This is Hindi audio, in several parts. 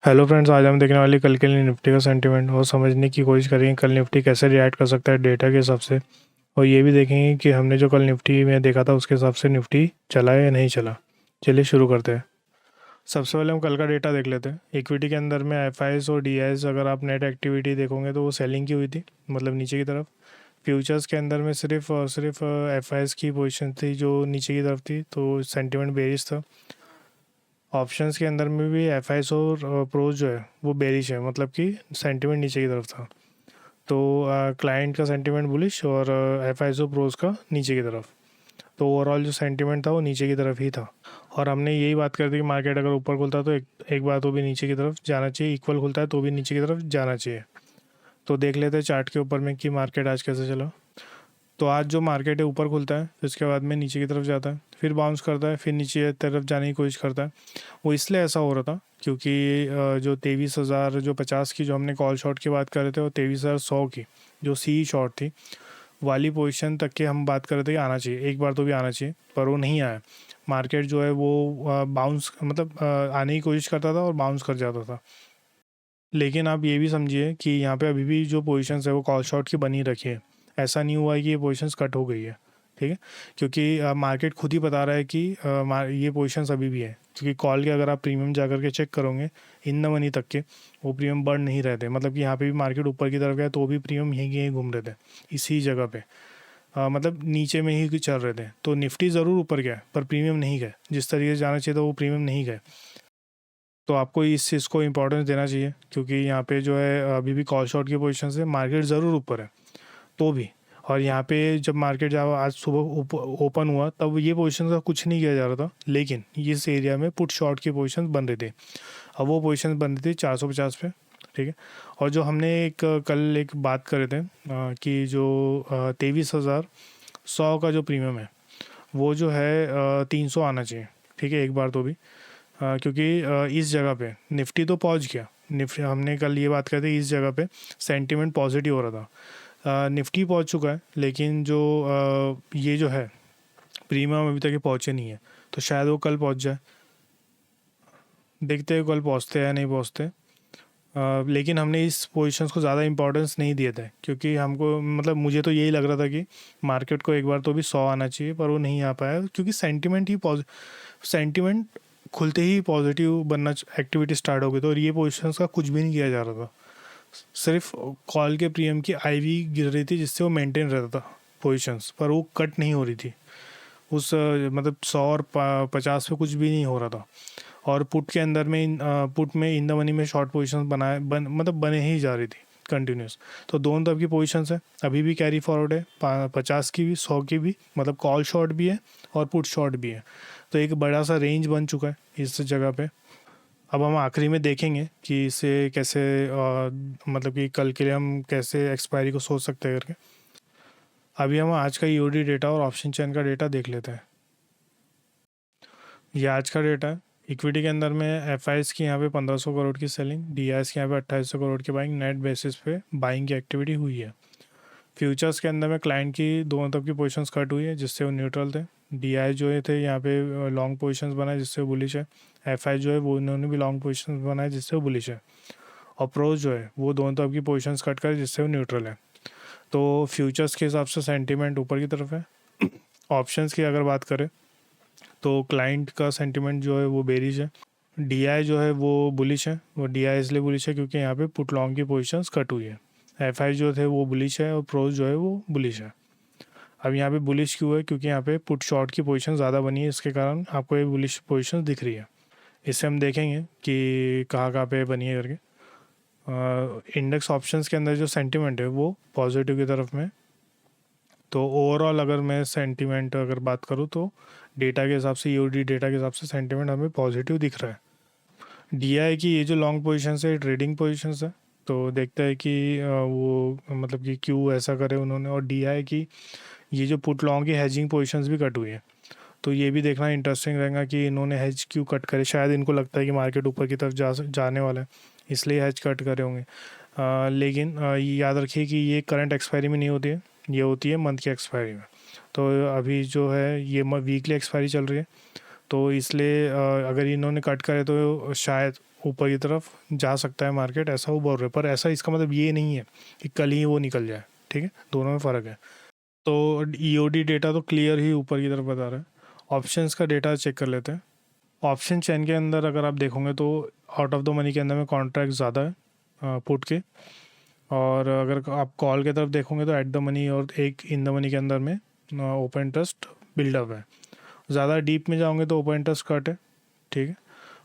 हेलो फ्रेंड्स, आज हम देखने वाले कल के लिए निफ्टी का सेंटीमेंट और समझने की कोशिश करेंगे कल निफ्टी कैसे रिएक्ट कर सकता है डेटा के हिसाब से। और ये भी देखेंगे कि हमने जो कल निफ्टी में देखा था उसके हिसाब से निफ्टी चला है या नहीं चला। चलिए शुरू करते हैं। सबसे पहले हम कल का डेटा देख लेते हैं। इक्विटी के अंदर में एफ और डी अगर आप नेट एक्टिविटी देखोगे तो वो सेलिंग की हुई थी, मतलब नीचे की तरफ। फ्यूचर्स के अंदर में सिर्फ और सिर्फ एफ की पोजिशन थी जो नीचे की तरफ थी, तो सेंटिमेंट बेरिश था। ऑप्शंस के अंदर में भी एफ और प्रोज जो है वो बेरिश है, मतलब कि सेंटिमेंट नीचे की तरफ था। तो क्लाइंट का सेंटिमेंट बुलिश और एफ और प्रोज का नीचे की तरफ। तो ओवरऑल जो सेंटिमेंट था वो नीचे की तरफ ही था। और हमने यही बात कर दी कि मार्केट अगर ऊपर खुलता है तो एक बार तो भी नीचे की तरफ जाना चाहिए, इक्वल खुलता है तो भी नीचे की तरफ जाना चाहिए। तो देख लेते हैं चार्ट के ऊपर में कि मार्केट आज कैसे चला। तो आज जो मार्केट है ऊपर खुलता है, फिर उसके बाद में नीचे की तरफ जाता है, फिर बाउंस करता है, फिर नीचे की तरफ जाने की कोशिश करता है। वो इसलिए ऐसा हो रहा था क्योंकि जो 23,000 जो 50 की जो हमने कॉल शॉट की बात कर रहे थे और 23,100 की जो सी शॉट थी वाली पोजीशन तक के हम बात कर रहे थे कि आना चाहिए, एक बार तो भी आना चाहिए, पर वो नहीं आया। मार्केट जो है वो बाउंस मतलब आने की कोशिश करता था और बाउंस कर जाता था। लेकिन आप ये भी समझिए कि यहाँ पे अभी भी जो पोजीशंस है वो कॉल शॉट की बनी रखी है। ऐसा नहीं हुआ है कि ये पोजीशंस कट हो गई है, ठीक है। क्योंकि मार्केट खुद ही बता रहा है कि ये पोजीशंस अभी भी है, क्योंकि कॉल के अगर आप प्रीमियम जा करके चेक करोगे इन द मनी तक के, वो प्रीमियम बढ़ नहीं रहे थे। मतलब कि यहाँ पे भी मार्केट ऊपर की तरफ गया तो भी प्रीमियम यहीं यहीं घूम रहे थे इसी जगह पे। मतलब नीचे में ही चल रहे थे। तो निफ्टी ज़रूर ऊपर गया पर प्रीमियम नहीं गए, जिस तरीके से जाना चाहिए था वो प्रीमियम नहीं गए। तो आपको इस चीज़ को इम्पोर्टेंस देना चाहिए, क्योंकि यहाँ पे जो है अभी भी कॉल शॉट की पोजीशन से मार्केट ज़रूर ऊपर है तो भी। और यहाँ पे जब मार्केट जब आज सुबह ओपन हुआ तब ये पोजीशन का कुछ नहीं किया जा रहा था, लेकिन इस एरिया में पुट शॉट की पोजीशन बन रही थी। अब वो पोजीशन बन रही थी 450 पे, ठीक है। और जो हमने कल एक बात करे थे कि जो 23,100 का जो प्रीमियम है वो जो है 300 आना चाहिए, ठीक है, एक बार तो भी। क्योंकि इस जगह पे निफ्टी तो पहुंच गया। निफ्टी हमने कल ये बात करी थी, इस जगह पे सेंटीमेंट पॉजिटिव हो रहा था। निफ्टी पहुंच चुका है, लेकिन जो ये जो है प्रीमियम अभी तक ये पहुंचे नहीं है, तो शायद वो कल पहुंच जाए। देखते हैं कल पहुंचते हैं या नहीं पहुंचते। लेकिन हमने इस पोजीशंस को ज़्यादा इंपॉर्टेंस नहीं दिए थे, क्योंकि हमको मतलब मुझे तो यही लग रहा था कि मार्केट को एक बार तो भी 100 आना चाहिए, पर वो नहीं आ पाया क्योंकि सेंटिमेंट खुलते ही पॉजिटिव बनना एक्टिविटी स्टार्ट हो गई। तो और ये पोजीशंस का कुछ भी नहीं किया जा रहा था। सिर्फ कॉल के प्रीमियम की आईवी गिर रही थी जिससे वो मेंटेन रहता था पोजीशंस, पर वो कट नहीं हो रही थी। उस मतलब 100 और 50 पे कुछ भी नहीं हो रहा था। और पुट के अंदर में पुट में इन द मनी में शॉर्ट पोजीशंस मतलब बने ही जा रही थी कंटिन्यूस। तो दोनों तरफ की पोजीशंस है, अभी भी कैरी फॉरवर्ड है, 50 की भी 100 की भी, मतलब कॉल शॉर्ट भी है और पुट शॉर्ट भी है। तो एक बड़ा सा रेंज बन चुका है इस जगह पे। अब हम आखिरी में देखेंगे कि इसे कैसे मतलब कि कल के लिए हम कैसे एक्सपायरी को सोच सकते हैं करके। अभी हम आज का ईओडी डेटा और ऑप्शन चेन का डेटा देख लेते हैं। ये आज का डेटा है। इक्विटी के अंदर में एफ की यहाँ पे 1500 करोड़ की सेलिंग, डी के यहाँ पे 2800 करोड़ की बाइंग, नेट बेसिस पे बाइंग की एक्टिविटी हुई है। फ्यूचर्स के अंदर में क्लाइंट की दोनों तरफ की पोजीशंस कट हुई है जिससे वो न्यूट्रल थे। डी जो ये थे यहाँ पे लॉन्ग पोजीशंस बनाए जिससे वो बुलिश है। एफ जो है वो इन्होंने भी लॉन्ग पोजीशंस बनाए जिससे वो बुलिश है। और प्रोज जो है वो दोनों तरफ की पोजीशंस कट करे जिससे वो न्यूट्रल है। तो फ्यूचर्स के हिसाब से सेंटीमेंट ऊपर की तरफ है। ऑप्शंस की अगर बात करें तो क्लाइंट का सेंटीमेंट जो है वो बेरिश है। डी जो है वो बुलिश है। वो डी इसलिए बुलिश है क्योंकि यहाँ पे पुट लॉन्ग की पोजीशंस कट हुई है। एफ जो थे वो बुलिश है और प्रोज जो है वो बुलिश है। अब यहाँ पे बुलिश क्यों है? क्योंकि यहाँ पे पुट शॉर्ट की पोजीशन ज़्यादा बनी है, इसके कारण आपको ये बुलिश पोजीशन दिख रही है। इससे हम देखेंगे कि कहाँ कहाँ पे बनी है करके। इंडेक्स ऑप्शंस के अंदर जो सेंटीमेंट है वो पॉजिटिव की तरफ में। तो ओवरऑल अगर मैं सेंटीमेंट अगर बात करूँ तो डेटा के हिसाब से, ईओडी डेटा के हिसाब से सेंटीमेंट हमें पॉजिटिव दिख रहा है। डीआई की ये जो लॉन्ग पोजीशन है ट्रेडिंग पोजीशन है, तो देखते हैं कि वो मतलब कि क्यों ऐसा करे उन्होंने। और डीआई की ये जो पुट लॉन्ग की हेजिंग पोजीशंस भी कट हुई है, तो ये भी देखना इंटरेस्टिंग रहेगा कि इन्होंने हेज क्यों कट करे। शायद इनको लगता है कि मार्केट ऊपर की तरफ जाने वाला है, इसलिए हेज कट करे होंगे। लेकिन ये याद रखिए कि ये करंट एक्सपायरी में नहीं होती है, ये होती है मंथ की एक्सपायरी में। तो अभी जो है ये वीकली एक्सपायरी चल रही है, तो इसलिए अगर इन्होंने कट करे तो शायद ऊपर की तरफ जा सकता है मार्केट, ऐसा वो बोल रहे हैं। पर ऐसा इसका मतलब ये नहीं है कि कल ही वो निकल जाए, ठीक है, दोनों में फ़र्क है। तो ईओडी डेटा तो क्लियर ही ऊपर की तरफ बता रहा है। ऑप्शंस का डेटा चेक कर लेते हैं। ऑप्शन चेन के अंदर अगर आप देखोगे तो आउट ऑफ द मनी के अंदर में कॉन्ट्रैक्ट ज़्यादा है पुट के, और अगर आप कॉल की तरफ देखोगे तो एट द मनी और एक इन द मनी के अंदर में ओपन इंटरेस्ट बिल्डअप है। ज़्यादा डीप में जाओगे तो ओपन इंटरेस्ट कट है, ठीक है।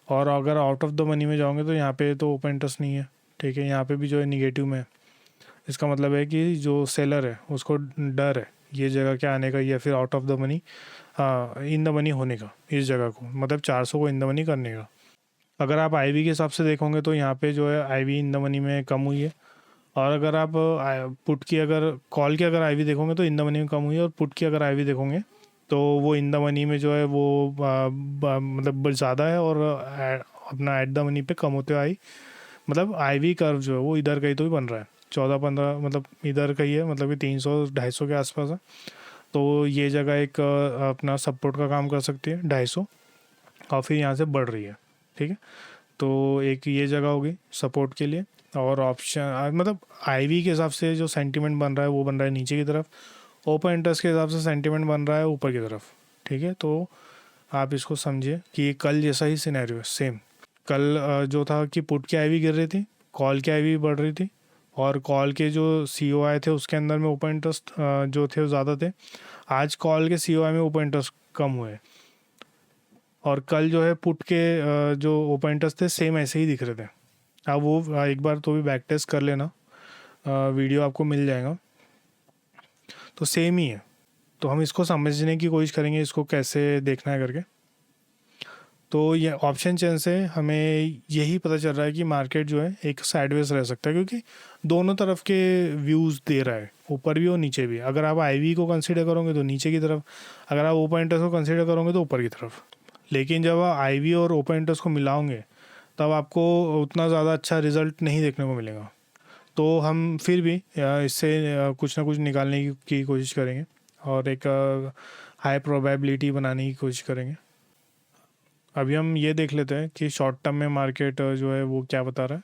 और अगर आउट ऑफ द मनी में जाओगे तो यहाँ पे तो ओपन इंटरेस्ट नहीं है, ठीक है। यहाँ पे भी जो है निगेटिव में है। इसका मतलब है कि जो सेलर है उसको डर है ये जगह क्या आने का, या फिर out of the money in the money होने का इस जगह को, मतलब 400 को इन द मनी करने का। अगर आप आईवी के हिसाब से देखोगे तो यहाँ पे जो है आईवी इन द मनी में कम हुई है। और अगर आप पुट की अगर कॉल की अगर आईवी देखोगे तो इन द मनी में कम हुई है, और पुट की अगर आईवी देखोगे तो वो इन द मनी में जो है वो मतलब ज़्यादा है, और अपना एट द मनी पे कम होते आई। मतलब आईवी कर्व जो है वो इधर कहीं तो भी बन रहा है 14-15, मतलब इधर का ही है, मतलब कि 300-250 के आसपास है। तो ये जगह एक अपना सपोर्ट का काम कर सकती है 250, और फिर यहाँ से बढ़ रही है, ठीक है। तो एक ये जगह होगी सपोर्ट के लिए। और ऑप्शन मतलब आईवी के हिसाब से जो सेंटीमेंट बन रहा है वो बन रहा है नीचे की तरफ, ओपन इंटरेस्ट के हिसाब से सेंटीमेंट बन रहा है ऊपर की तरफ, ठीक है। तो आप इसको समझिए कि कल जैसा ही सिनेरियो है सेम। कल जो था कि पुट की आईवी गिर रही थी, कॉल की आईवी बढ़ रही थी, और कॉल के जो सीओआई थे उसके अंदर में ओपन इंटरेस्ट जो थे वो ज़्यादा थे। आज कॉल के सीओआई में ओपन इंटरेस्ट कम हुए, और कल जो है पुट के जो ओपन इंटरेस्ट थे सेम ऐसे ही दिख रहे थे। आप वो एक बार तो भी बैक टेस्ट कर लेना, वीडियो आपको मिल जाएगा, तो सेम ही है। तो हम इसको समझने की कोशिश करेंगे इसको कैसे देखना है करके। तो ये ऑप्शन चेन से हमें यही पता चल रहा है कि मार्केट जो है एक साइडवेज रह सकता है, क्योंकि दोनों तरफ के व्यूज़ दे रहा है, ऊपर भी और नीचे भी। अगर आप आईवी को कंसीडर करोगे तो नीचे की तरफ, अगर आप ओपन इंटरेस्ट को कंसीडर करोगे तो ऊपर की तरफ। लेकिन जब आप आईवी और ओपन इंटरेस्ट को मिलाओगे तब आपको उतना ज़्यादा अच्छा रिजल्ट नहीं देखने को मिलेगा। तो हम फिर भी इससे कुछ ना कुछ निकालने की कोशिश करेंगे, और एक हाई प्रोबेबिलिटी बनाने की कोशिश करेंगे। अभी हम ये देख लेते हैं कि शॉर्ट टर्म में मार्केट जो है वो क्या बता रहा है।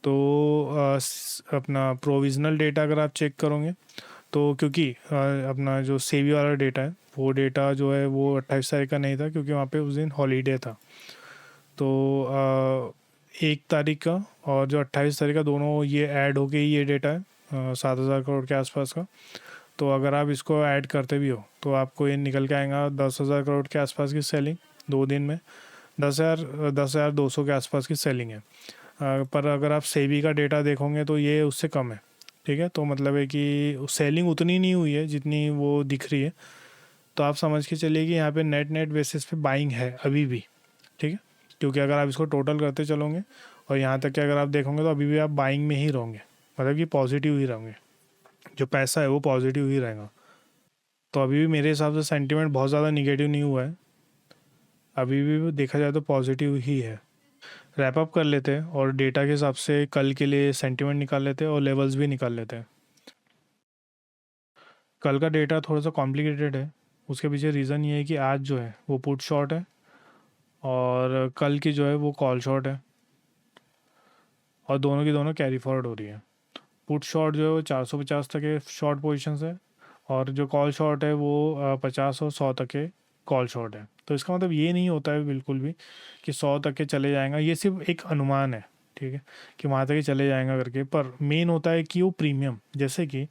तो अपना प्रोविज़नल डेटा अगर आप चेक करोगे तो, क्योंकि अपना जो सेबी वाला डेटा है वो डेटा जो है वो 28 तारीख का नहीं था, क्योंकि वहाँ पे उस दिन हॉलीडे था। तो 1 तारीख का और जो 28 तारीख का दोनों ये ऐड हो के ही ये डेटा है 7,000 करोड़ के आसपास का। तो अगर आप इसको ऐड करते भी हो तो आपको ये निकल के आएगा 10,000 करोड़ के आसपास की सेलिंग 2 दिन में। 10,200 के आसपास की सेलिंग है। पर अगर आप सेबी का डेटा देखोगे तो ये उससे कम है, ठीक है। तो मतलब है कि सेलिंग उतनी नहीं हुई है जितनी वो दिख रही है। तो आप समझ के चलिए कि यहाँ पे नेट बेसिस पे बाइंग है अभी भी, ठीक है। क्योंकि अगर आप इसको टोटल करते चलोगे और यहाँ तक कि अगर आप देखोगे तो अभी भी आप बाइंग में ही रहोगे, मतलब कि पॉजिटिव ही रहोगे, जो पैसा है वो पॉजिटिव ही रहेगा। तो अभी भी मेरे हिसाब से सेंटीमेंट बहुत ज़्यादा निगेटिव नहीं हुआ है, अभी भी देखा जाए तो पॉजिटिव ही है। रैप अप कर लेते हैं और डेटा के हिसाब से कल के लिए सेंटीमेंट निकाल लेते हैं और लेवल्स भी निकाल लेते हैं। कल का डेटा थोड़ा सा कॉम्प्लिकेटेड है, उसके पीछे रीज़न ये है कि आज जो है वो पुट शॉर्ट है और कल की जो है वो कॉल शॉर्ट है, और दोनों की दोनों कैरी फॉरवर्ड हो रही है। पुट शॉर्ट जो है वो 450 तक के शॉर्ट पोजीशंस है, और जो कॉल शॉर्ट है वो 50 और 100 तक के कॉल शॉर्ट है। तो इसका मतलब ये नहीं होता है बिल्कुल भी कि 100 तक के चले जाएगा, ये सिर्फ एक अनुमान है, ठीक है, कि वहाँ तक ही चले जाएगा करके। पर मेन होता है कि वो प्रीमियम, जैसे कि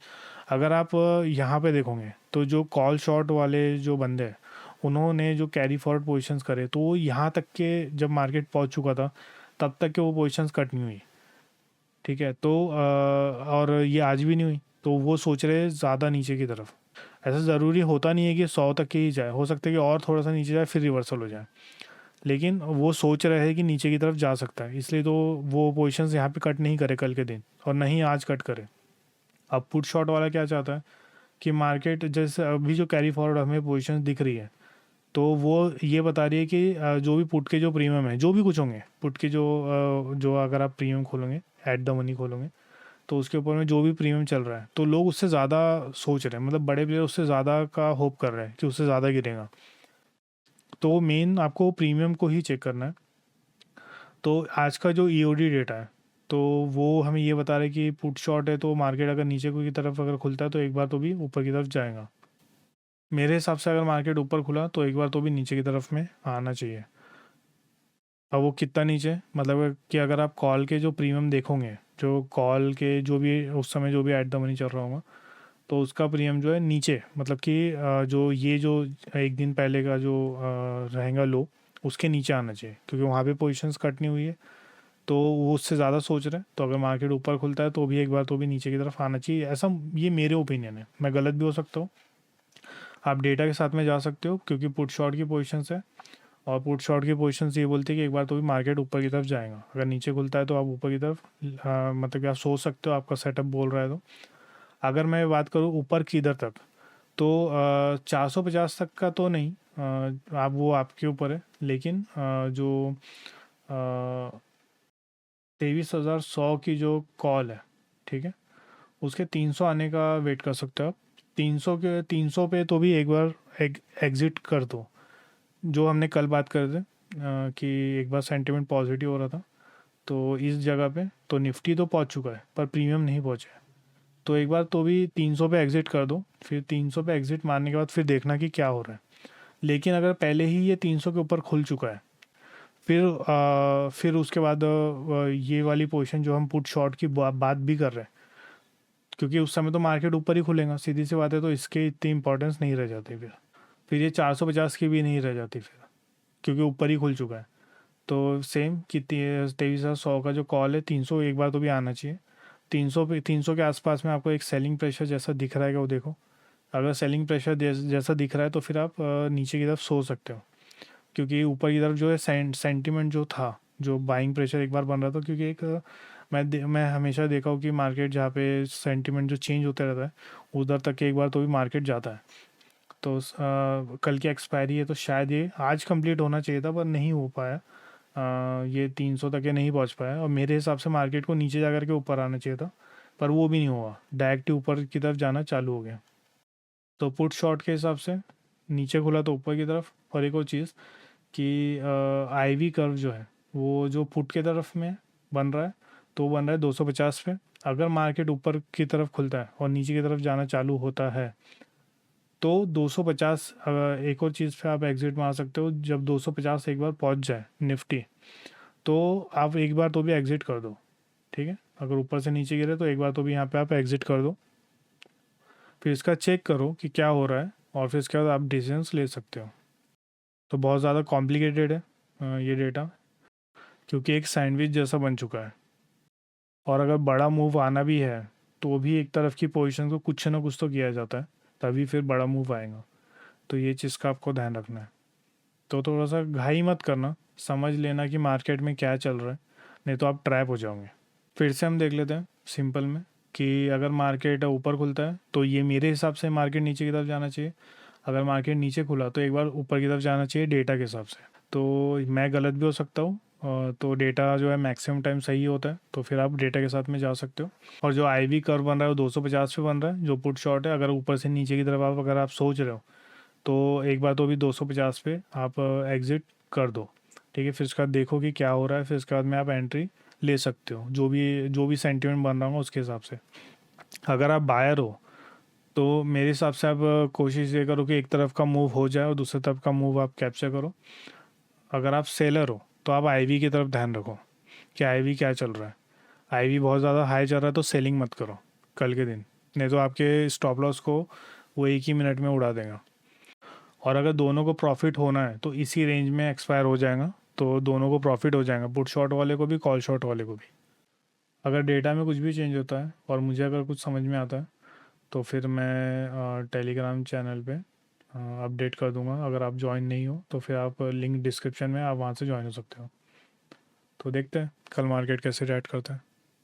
अगर आप यहाँ पे देखोगे तो जो कॉल शॉर्ट वाले जो बंदे हैं उन्होंने जो कैरी फॉरवर्ड पोजीशंस करे तो वो यहाँ तक के जब मार्केट पहुँच चुका था तब तक के वो पोजीशंस कट नहीं हुई, ठीक है। तो और ये आज भी नहीं हुई, तो वो सोच रहे हैं ज़्यादा नीचे की तरफ। ऐसा ज़रूरी होता नहीं है कि 100 तक के ही जाए, हो सकता है कि और थोड़ा सा नीचे जाए फिर रिवर्सल हो जाए, लेकिन वो सोच रहे हैं कि नीचे की तरफ जा सकता है, इसलिए तो वो पोजीशंस यहाँ पे कट नहीं करे कल के दिन, और नहीं आज कट करे। अब पुट शॉट वाला क्या चाहता है कि मार्केट जैसे अभी जो कैरी फॉरवर्ड हमें पोजीशंस दिख रही है तो वो ये बता रही है कि जो भी पुट के जो प्रीमियम है, जो भी कुछ होंगे पुट के जो अगर आप प्रीमियम खोलोगे एट द मनी खोलोगे तो उसके ऊपर में जो भी प्रीमियम चल रहा है तो लोग उससे ज़्यादा सोच रहे हैं, मतलब बड़े प्लेयर उससे ज़्यादा का होप कर रहे हैं कि उससे ज़्यादा गिरेगा। तो मेन आपको प्रीमियम को ही चेक करना है। तो आज का जो ईओडी डेटा है तो वो हमें ये बता रहा है कि पुट शॉट है तो मार्केट अगर नीचे की तरफ अगर खुलता है तो एक बार तो भी ऊपर की तरफ जाएगा। मेरे हिसाब से अगर मार्केट ऊपर खुला तो एक बार तो भी नीचे की तरफ में आना चाहिए। अब वो कितना नीचे, मतलब कि अगर आप कॉल के जो प्रीमियम देखोगे, जो कॉल के जो भी उस समय जो भी एट द मनी चल रहा होगा, तो उसका प्रीमियम जो है नीचे, मतलब कि जो ये जो एक दिन पहले का जो रहेगा लो, उसके नीचे आना चाहिए, क्योंकि वहाँ पे पोजीशंस कट नहीं हुई है तो वो उससे ज़्यादा सोच रहे हैं। तो अगर मार्केट ऊपर खुलता है तो भी एक बार तो भी नीचे की तरफ आना चाहिए, ऐसा ये मेरे ओपिनियन है। मैं गलत भी हो सकता हूँ, आप डेटा के साथ में जा सकते हो, क्योंकि पुट शॉट की पोजीशंस है और पुट शॉट की पोजीशंस ये बोलती है कि एक बार तो भी मार्केट ऊपर की तरफ जाएगा। अगर नीचे खुलता है तो आप ऊपर की तरफ मतलब कि आप सोच सकते हो, आपका सेटअप बोल रहा है। तो अगर मैं बात करूँ ऊपर किधर तक, तो 450 तक का तो नहीं, आप वो आपके ऊपर है, लेकिन जो 23,100 की जो कॉल है, ठीक है, उसके 300 आने का वेट कर सकते हो आप। 300 पे तो भी एक बार एग्ज़िट कर दो। जो हमने कल बात कर थे कि एक बार सेंटिमेंट पॉजिटिव हो रहा था, तो इस जगह पे तो निफ्टी तो पहुंच चुका है पर प्रीमियम नहीं पहुंचा है। तो एक बार तो भी 300 पे एग्ज़िट कर दो, फिर 300 पे एग्ज़िट मारने के बाद फिर देखना कि क्या हो रहा है। लेकिन अगर पहले ही ये 300 के ऊपर खुल चुका है, फिर उसके बाद ये वाली पोजीशन जो हम पुट शॉट की बात भी कर रहे हैं, क्योंकि उस समय तो मार्केट ऊपर ही खुलेगा, सीधी सी बात है, तो इसके इतनी इंपॉर्टेंस नहीं रह जाती। फिर ये 450 की भी नहीं रह जाती फिर, क्योंकि ऊपर ही खुल चुका है। तो सेम कि 23,100 का जो कॉल है, 300 एक बार तो भी आना चाहिए। 300 के आसपास में आपको एक सेलिंग प्रेशर जैसा दिख रहा है, वो देखो। अगर सेलिंग प्रेशर जैसा दिख रहा है तो फिर आप नीचे की तरफ सो सकते हो, क्योंकि ऊपर की तरफ जो है सेंटीमेंट जो था, जो बाइंग प्रेशर एक बार बन रहा था, क्योंकि एक मैं हमेशा देखा हूँ कि मार्केट जहाँ पे सेंटीमेंट जो चेंज होते रहता है उधर तक एक बार तो भी मार्केट जाता है। तो कल की एक्सपायरी है तो शायद ये आज कंप्लीट होना चाहिए था पर नहीं हो पाया। ये 300 तक ये नहीं पहुंच पाया और मेरे हिसाब से मार्केट को नीचे जा के ऊपर आना चाहिए था, पर वो भी नहीं हुआ, डायरेक्ट ऊपर की तरफ जाना चालू हो गया। तो पुट शॉट के हिसाब से नीचे खुला तो ऊपर की तरफ। और एक और चीज़ कि आईवी कर्व जो है वो जो पुट के तरफ में बन रहा है, तो बन रहा है 250 पे। अगर मार्केट ऊपर की तरफ खुलता है और नीचे की तरफ जाना चालू होता है तो 250, एक और चीज़ पे आप एग्जिट मार सकते हो, जब 250 एक बार पहुंच जाए निफ्टी, तो आप एक बार तो भी एग्जिट कर दो, ठीक है। अगर ऊपर से नीचे गिरे तो एक बार तो भी यहाँ पे आप एग्जिट कर दो, फिर इसका चेक करो कि क्या हो रहा है और फिर इसके बाद आप डिसीजंस ले सकते हो। तो बहुत ज़्यादा कॉम्प्लिकेटेड है ये डेटा, क्योंकि एक सैंडविच जैसा बन चुका है, और अगर बड़ा मूव आना भी है तो भी एक तरफ की पोजीशन को कुछ ना कुछ तो किया जाता है, तभी फिर बड़ा मूव आएगा। तो ये चीज़ का आपको ध्यान रखना है। तो थोड़ा सा घाई मत करना, समझ लेना कि मार्केट में क्या चल रहा है, नहीं तो आप ट्रैप हो जाओगे। फिर से हम देख लेते हैं सिंपल में कि अगर मार्केट ऊपर खुलता है तो ये मेरे हिसाब से मार्केट नीचे की तरफ जाना चाहिए। अगर मार्केट नीचे खुला तो एक बार ऊपर की तरफ जाना चाहिए डेटा के हिसाब से। तो मैं गलत भी हो सकता हूँ, तो डेटा जो है मैक्सिमम टाइम सही होता है, तो फिर आप डेटा के साथ में जा सकते हो। और जो आईवी कर्व बन रहा है वो 250 पे बन रहा है, जो पुट शॉट है। अगर ऊपर से नीचे की तरफ अगर आप सोच रहे हो तो एक बार तो भी 250 पे आप एग्ज़िट कर दो, ठीक है। फिर उसके बाद देखो कि क्या हो रहा है, फिर उसके बाद में आप एंट्री ले सकते हो, जो भी सेंटिमेंट बन रहा होगा उसके हिसाब से। अगर आप बायर हो तो मेरे हिसाब से आप कोशिश ये करो कि एक तरफ का मूव हो जाए और दूसरी तरफ का मूव आप कैप्चर करो। अगर आप सेलर हो तो आप आईवी की तरफ ध्यान रखो कि आईवी क्या चल रहा है। आईवी बहुत ज़्यादा हाई चल रहा है तो सेलिंग मत करो कल के दिन, नहीं तो आपके स्टॉप लॉस को वो एक ही मिनट में उड़ा देगा। और अगर दोनों को प्रॉफिट होना है तो इसी रेंज में एक्सपायर हो जाएगा, तो दोनों को प्रॉफिट हो जाएगा, पुट शॉट वाले को भी कॉल शॉट वाले को भी। अगर डेटा में कुछ भी चेंज होता है और मुझे अगर कुछ समझ में आता है तो फिर मैं टेलीग्राम चैनल पे अपडेट कर दूंगा। अगर आप ज्वाइन नहीं हो तो फिर आप लिंक डिस्क्रिप्शन में आप वहाँ से ज्वाइन हो सकते हो। तो देखते हैं कल मार्केट कैसे रिएक्ट करता है।